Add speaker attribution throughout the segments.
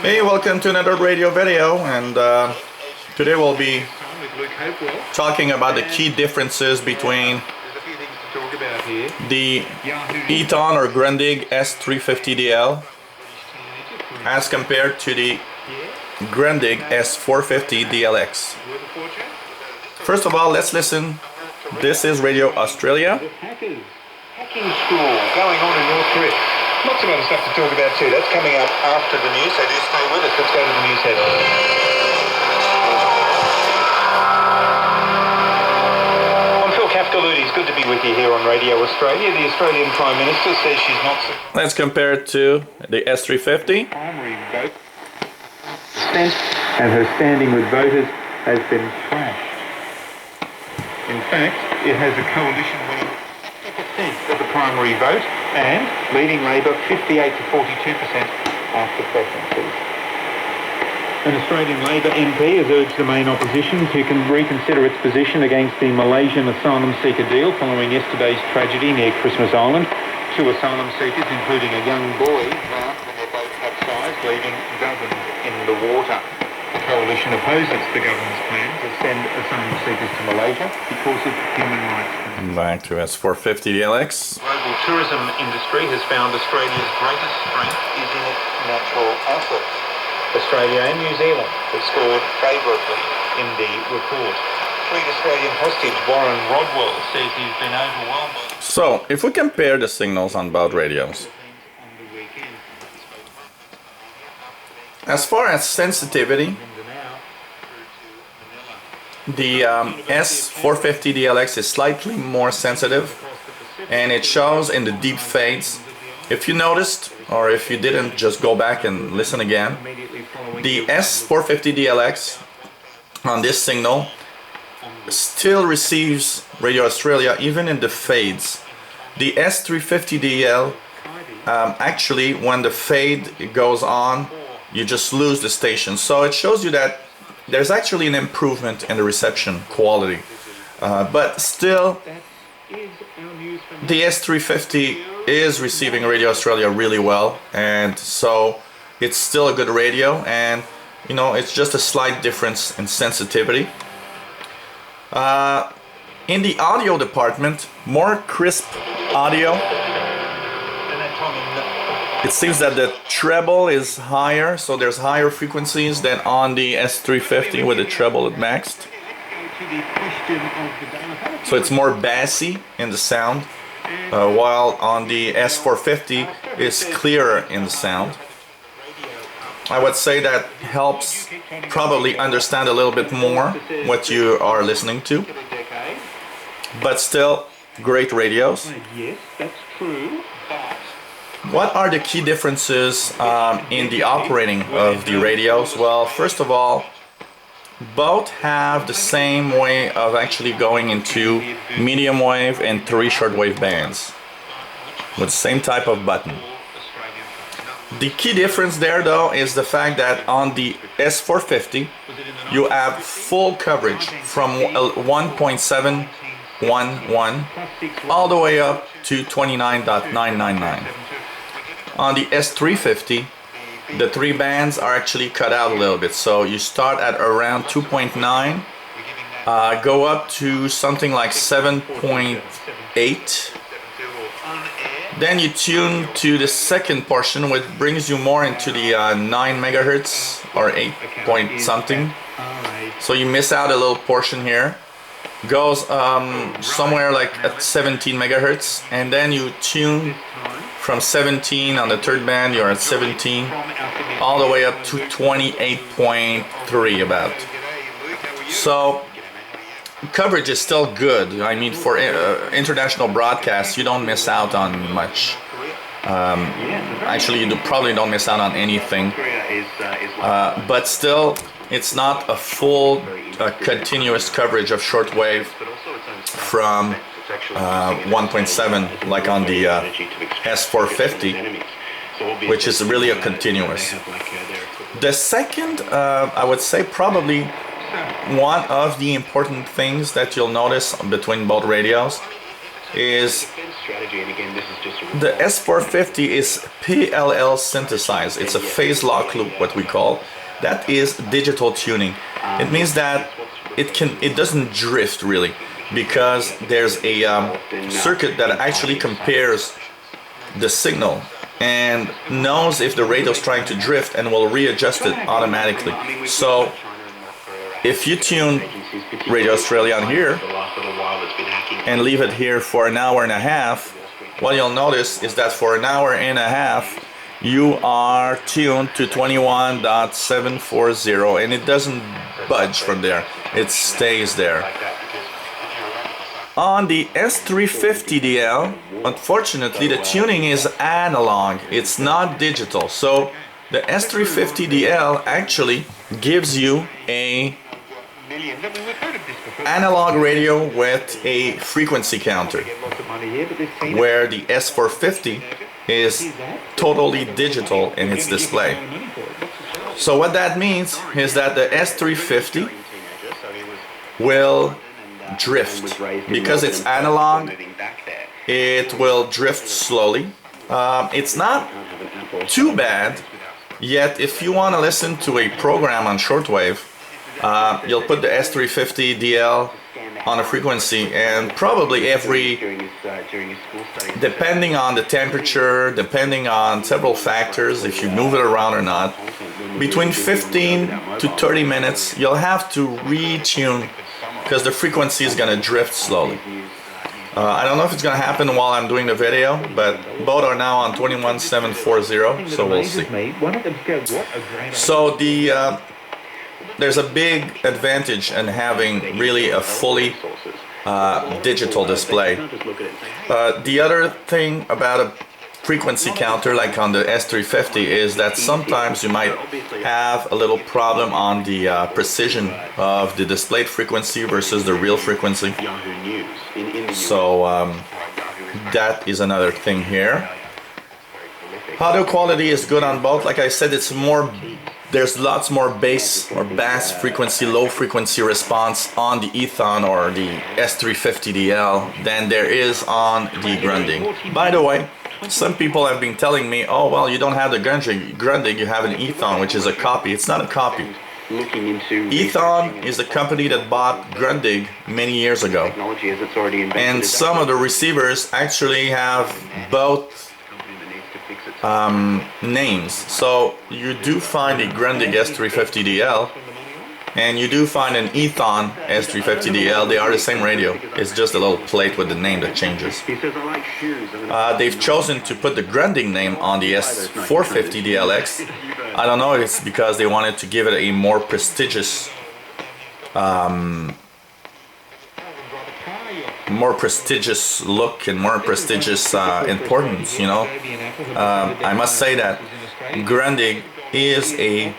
Speaker 1: Hey, welcome to another radio video, and today we'll be talking about the key differences between the Eton or Grundig S350DL as compared to the Grundig S450DLX. First of all, let's listen. This is Radio Australia.
Speaker 2: Hacking school going on in North Korea. Lots of other stuff to talk about too. That's coming up after the news, so do stay with us. Let's go to the news headlines. I'm Phil Kafkaluti. It's good to be with you here on Radio Australia. The Australian Prime Minister says she's not...
Speaker 1: Let's compare it to the S350.
Speaker 2: Primary vote and her standing with voters has been slashed. In fact, it has a coalition winning 50% of the primary vote and leading Labor 58 to 42% after preferences. An Australian Labor MP has urged the main opposition to reconsider its position against the Malaysian asylum seeker deal following yesterday's tragedy near Christmas Island. 2 asylum seekers, including a young boy, drowned when their boat capsized, leaving dozens in the water. The coalition opposes the government's plan to send asylum seekers to Malaysia because of human rights.
Speaker 1: Back to S450DLX.
Speaker 2: Global tourism industry has found Australia's greatest strength is in its natural assets. Australia and New Zealand have scored favourably in the report. Freed Australian hostage Warren Rodwell says he's been overwhelmed by...
Speaker 1: So, if we compare the signals on both radios, as far as sensitivity, the S450DLX is slightly more sensitive, and it shows in the deep fades. If you noticed, or if you didn't, just go back and listen again. The S450DLX on this signal still receives Radio Australia even in the fades. The S350DL, actually, when the fade goes on, you just lose the station. So it shows you that there's actually an improvement in the reception quality. But still, the S350 is receiving Radio Australia really well, and so it's still a good radio, and you know, it's just a slight difference in sensitivity. In the audio department, more crisp audio. It seems that the treble is higher, so there's higher frequencies than on the S350 with the treble at maxed. So it's more bassy in the sound, while on the S450 it's clearer in the sound. I would say that helps probably understand a little bit more what you are listening to, but still great radios.
Speaker 2: Yes, that's true.
Speaker 1: What are the key differences in the operating of the radios? Well, first of all, both have the same way of actually going into medium wave and 3 shortwave bands with the same type of button. The key difference there though is the fact that on the S450 you have full coverage from 1.711 all the way up to 29.999. On the S350, the 3 bands are actually cut out a little bit, so you start at around 2.9, go up to something like 7.8, then you tune to the second portion, which brings you more into the 9 megahertz or 8 point something, so you miss out a little portion here, goes somewhere like at 17 megahertz, and then you tune from 17 on the 3rd band, you're at 17, all the way up to 28.3 about. So coverage is still good. I mean, for international broadcasts, you don't miss out on much. Actually, you probably don't miss out on anything. But still, it's not a full continuous coverage of shortwave from 1.7 like on the S450, which is really a continuous. The second, I would say probably one of the important things that you'll notice between both radios is The S450 is PLL synthesized. It's a phase lock loop, what we call. That is digital tuning. It means that it doesn't drift really, because there's a circuit that actually compares the signal and knows if the radio is trying to drift and will readjust it automatically. So if you tune Radio Australia on here and leave it here for an hour and a half, what you'll notice is that for an hour and a half you are tuned to 21.740 and it doesn't budge from there. It stays there. On the S350DL, unfortunately, the tuning is analog. It's not digital. So the S350DL actually gives you a analog radio with a frequency counter, where the S450 is totally digital in its display. So what that means is that the S350 will drift. Because it's analog, it will drift slowly. It's not too bad, yet if you want to listen to a program on shortwave, you'll put the S350DL on a frequency, and probably depending on the temperature, depending on several factors, if you move it around or not, between 15 to 30 minutes you'll have to retune, because the frequency is going to drift slowly. I don't know if it's going to happen while I'm doing the video, but both are now on 21.740, so we'll see. So there's a big advantage in having really a fully digital display. The other thing about a frequency counter like on the S350 is that sometimes you might have a little problem on the precision of the displayed frequency versus the real frequency. So that is another thing here. Audio quality is good on both. Like I said, there's lots more bass or bass frequency, low frequency response on the Eton or the S350DL than there is on the Grundig. By the way, some people have been telling me, oh well, you don't have the Grundig, you have an Eton, which is a copy. It's not a copy. Eton is a company that bought Grundig many years ago, and some of the receivers actually have both names. So you do find a Grundig S350DL and you do find an Eton S350DL. They are the same radio. It's just a little plate with the name that changes. They've chosen to put the Grundig name on the S450DLX. I don't know if it's because they wanted to give it a more prestigious look and more prestigious importance, you know. I must say that Grundig is a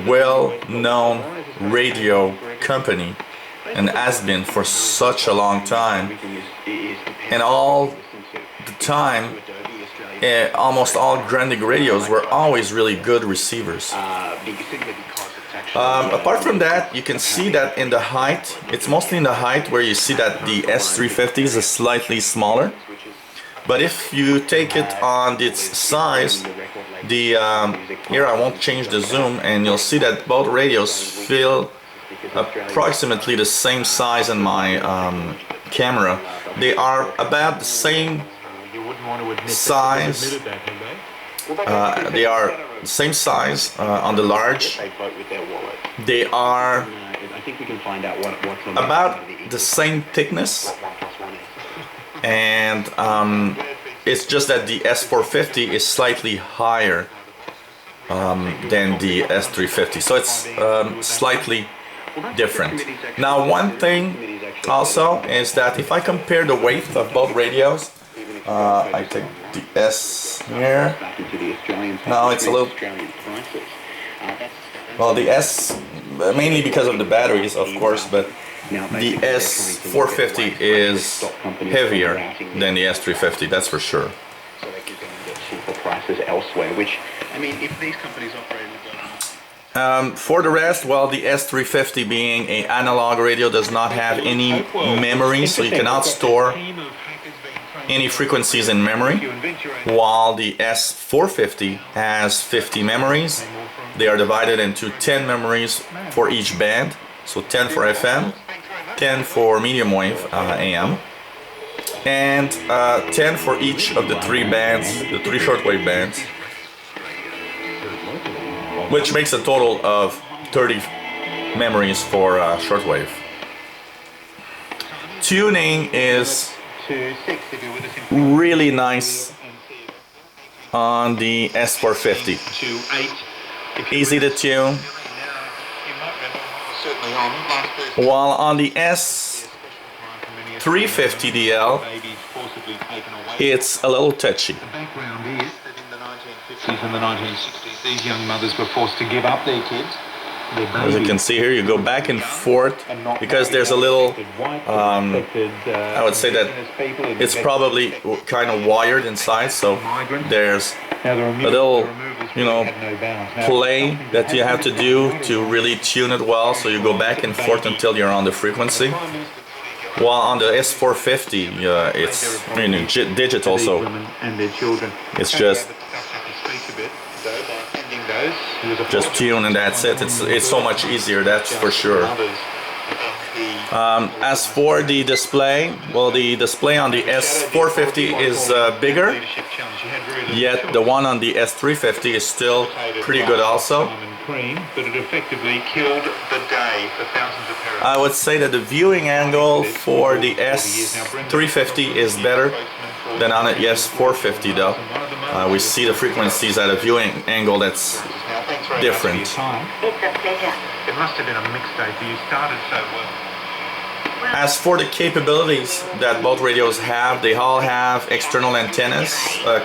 Speaker 1: well-known radio company and has been for such a long time, and all the time almost all Grundig radios were always really good receivers. Apart from that, you can see that in the height, it's mostly in the height where you see that the S350 is slightly smaller. But if you take it on its size, here I won't change the zoom, and you'll see that both radios feel approximately the same size in my camera. They are about the same size. They are the same size on the large. They are about the same thickness, and it's just that the S450 is slightly higher than the S350, so it's slightly different. Now, one thing also is that if I compare the weight of both radios, I take the S here. Now it's a little, well, the S mainly because of the batteries, of course, but the S450 is heavier than the S350, that's for sure.
Speaker 2: So that gives them cheaper prices elsewhere, which, I mean, if these companies operate
Speaker 1: for the rest, well, the S350 being an analog radio does not have any memory, so you cannot store any frequencies in memory, while the S450 has 50 memories. They are divided into 10 memories for each band, so 10 for FM, 10 for medium wave AM, and 10 for each of the three bands, the three shortwave bands, which makes a total of 30 memories for shortwave. Tuning is really nice on the S450. Easy to tune. While on the S350DL, it's a little touchy.
Speaker 2: In the 1960s, these young mothers were forced to give up their kids.
Speaker 1: As you can see here, you go back and forth because there's a little, I would say that it's probably kind of wired inside, so there's a little, you know, play that you have to do to really tune it well, so you go back and forth until you're on the frequency. While on the S450, it's digital, so it's just tune and that's it. It's so much easier, that's for sure. As for the display, well, the display on the S450 is bigger, yet the one on the S350 is still pretty good also. I would say that the viewing angle for the S350 is better than on the S450 though. We see the frequencies at a viewing angle that's different.
Speaker 2: It must have been a mixed day for you. Started so well.
Speaker 1: As for the capabilities that both radios have, they all have external antennas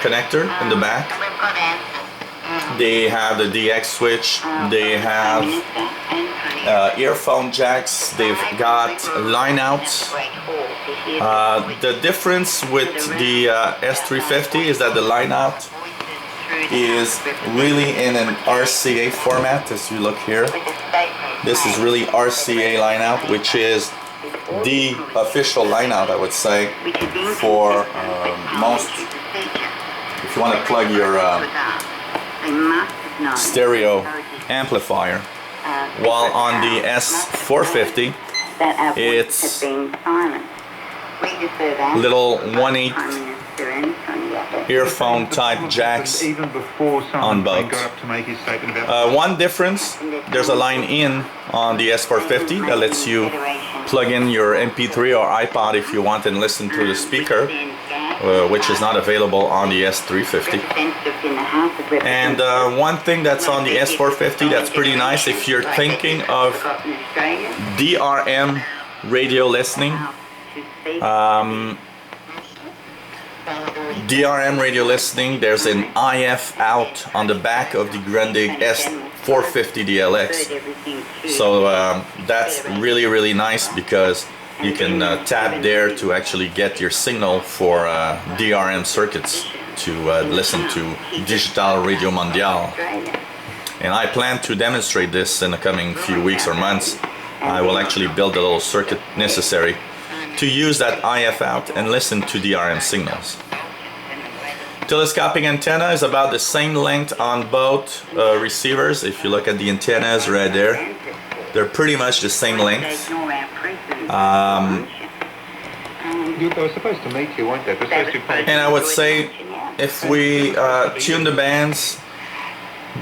Speaker 1: connector in the back. They have the DX switch, they have earphone jacks, they've got line outs. The difference with the S350 is that the line out is really in an RCA format, as you look here. This is really RCA line out, which is the official line out, I would say, for most, if you want to plug your stereo amplifier. While on the S450, it's little 1/8 earphone type jacks on both. One difference, there's a line in on the S450 that lets you plug in your MP3 or iPod if you want and listen to the speaker, which is not available on the S350. And one thing that's on the S450 that's pretty nice, if you're thinking of DRM radio listening, there's an IF out on the back of the Grundig S450DLX. So that's really nice because you can tap there to actually get your signal for DRM circuits to listen to Digital Radio Mondiale. And I plan to demonstrate this in the coming few weeks or months. I will actually build the little circuit necessary to use that IF out and listen to DRM signals. Telescopic antenna is about the same length on both receivers. If you look at the antennas right there, they're pretty much the same length.
Speaker 2: They were supposed to meet you, weren't they?
Speaker 1: And I would say if we tune the bands,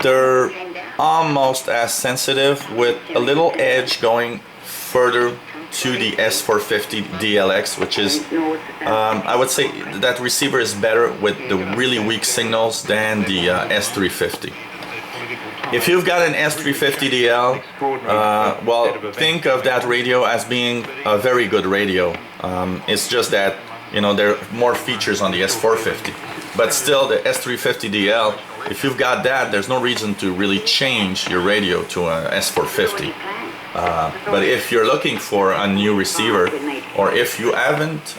Speaker 1: they're almost as sensitive with a little edge going further to the S450DLX, which is, I would say that receiver is better with the really weak signals than the S350. If you've got an S350DL, well, think of that radio as being a very good radio. It's just that, you know, there are more features on the S450. But still, the S350DL, if you've got that, there's no reason to really change your radio to a S450. But if you're looking for a new receiver, or if you haven't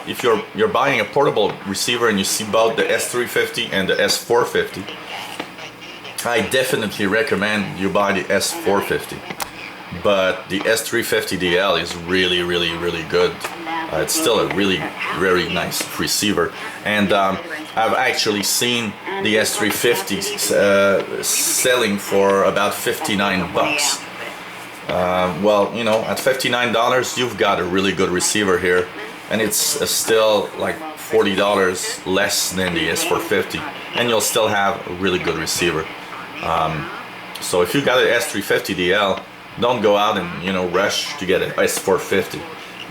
Speaker 1: if you're buying a portable receiver and you see both the S350 and the S450, I definitely recommend you buy the S450. But the S350DL is really good. It's still a really very nice receiver, and I've actually seen the S350 selling for about $59. Well, you know, at $59 you've got a really good receiver here, and it's still like $40 less than the S450, and you'll still have a really good receiver. So if you got an S350DL, don't go out and, you know, rush to get an S450.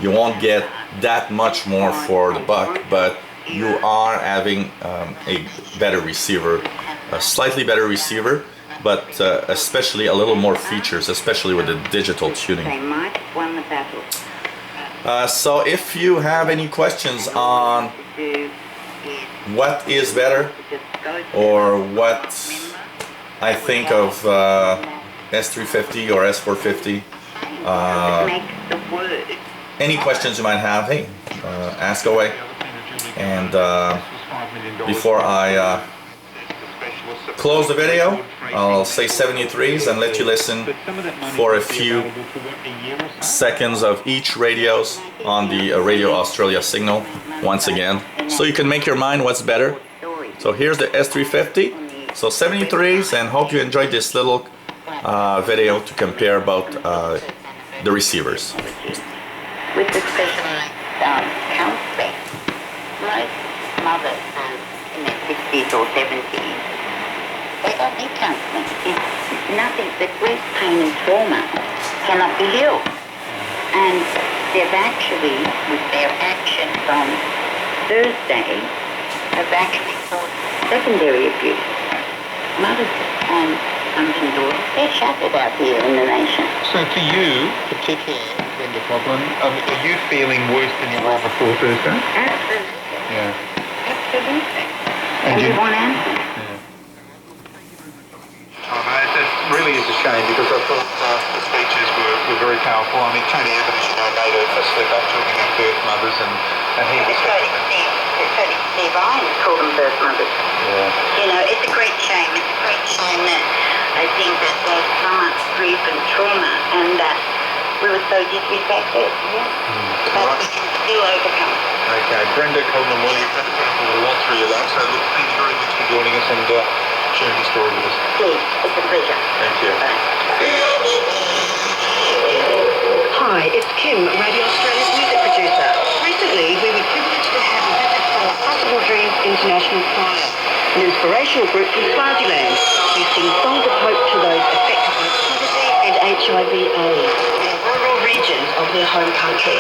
Speaker 1: You won't get that much more for the buck, but you are having a better receiver, a slightly better receiver, but especially a little more features, especially with the digital tuning. So if you have any questions on what is better or what I think of S350 or S450, any questions you might have, hey, ask away. And before I close the video, I'll say 73s and let you listen for a few seconds of each radios on the Radio Australia signal once again, so you can make your mind what's better. So here's the S350, so 73s, and hope you enjoyed this little video to compare about the receivers.
Speaker 3: With the specialized counselling, most mothers in their 60s or 70s, they don't need counselling. It's nothing. The grief, pain and trauma cannot be healed. And they've actually, with their actions on Thursday, have actually caused secondary abuse. Mothers and sons and daughters, they're shattered out here in the nation.
Speaker 2: So for you, particularly, Brenda Coughlin, are you feeling worse than you were before Thursday?
Speaker 3: Absolutely.
Speaker 2: Yeah.
Speaker 3: Absolutely. And you want answers.
Speaker 2: That really is a shame, because I thought the speeches were very powerful. I mean, Tony Evans, you know, made a step up talking about birth mothers, and he was...
Speaker 3: Steve Irons called them birth mothers.
Speaker 2: Yeah.
Speaker 3: You know, it's a great shame. It's a great shame that I think that there's so much grief and trauma, and that we were so disrespected. Yeah. But we can still overcome it.
Speaker 2: Okay, Brenda Coughlin, well, you've had a lot through your life, so look, thank you very much for joining us and sharing your story with us.
Speaker 3: Please, it's a pleasure.
Speaker 2: Thank you.
Speaker 4: Hi, it's Kim, Radio Australia's music producer. Recently, we were privileged to have a visit from Possible Dreams International Choir, an inspirational group from Swaziland, who sing songs of hope to those affected by poverty and HIV/AIDS in rural regions of their home country.